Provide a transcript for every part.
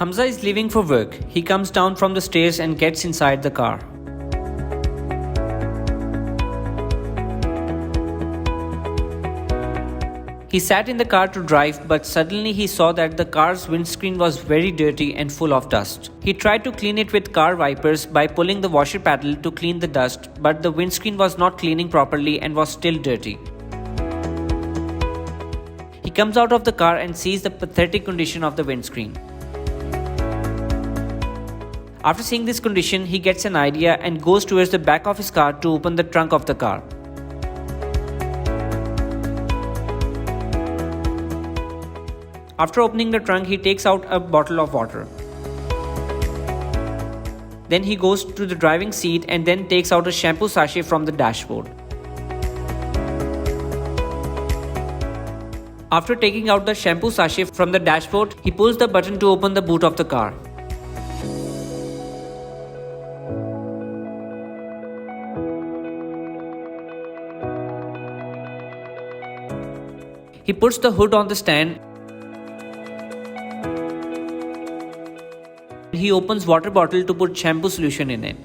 Hamza is leaving for work. He comes down from the stairs and gets inside the car. He sat in the car to drive, but suddenly he saw that the car's windscreen was very dirty and full of dust. He tried to clean it with car wipers by pulling the washer paddle to clean the dust, but the windscreen was not cleaning properly and was still dirty. He comes out of the car and sees the pathetic condition of the windscreen. After seeing this condition, he gets an idea and goes towards the back of his car to open the trunk of the car. After opening the trunk, he takes out a bottle of water. Then he goes to the driving seat and then takes out a shampoo sachet from the dashboard. After taking out the shampoo sachet from the dashboard, he pulls the button to open the boot of the car. He puts the hood on the stand. He opens water bottle to put shampoo solution in it.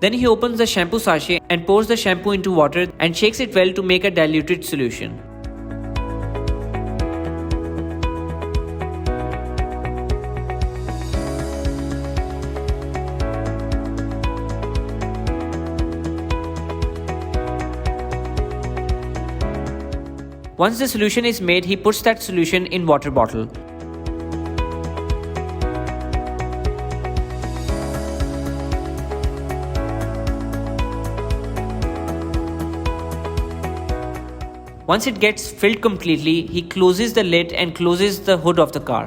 Then he opens the shampoo sachet and pours the shampoo into water and shakes it well to make a diluted solution. Once the solution is made, he puts that solution in water bottle. Once it gets filled completely, he closes the lid and closes the hood of the car.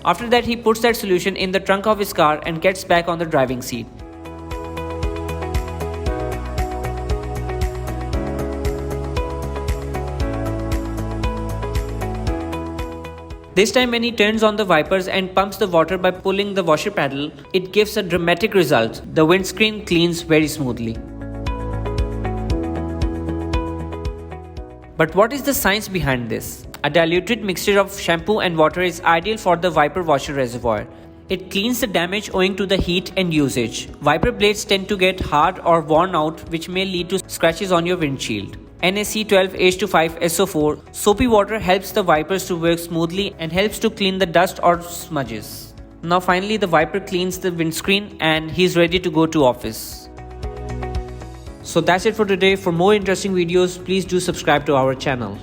After that, he puts that solution in the trunk of his car and gets back on the driving seat. This time when he turns on the wipers and pumps the water by pulling the washer paddle, it gives a dramatic result. The windscreen cleans very smoothly. But what is the science behind this? A diluted mixture of shampoo and water is ideal for the wiper washer reservoir. It cleans the damage owing to the heat and usage. Wiper blades tend to get hard or worn out, which may lead to scratches on your windshield. NaC12H25 SO4 soapy water helps the wipers to work smoothly and helps to clean the dust or smudges. Now finally the wiper cleans the windscreen and he's ready to go to office. So that's it for today. For more interesting videos, please do subscribe to our channel.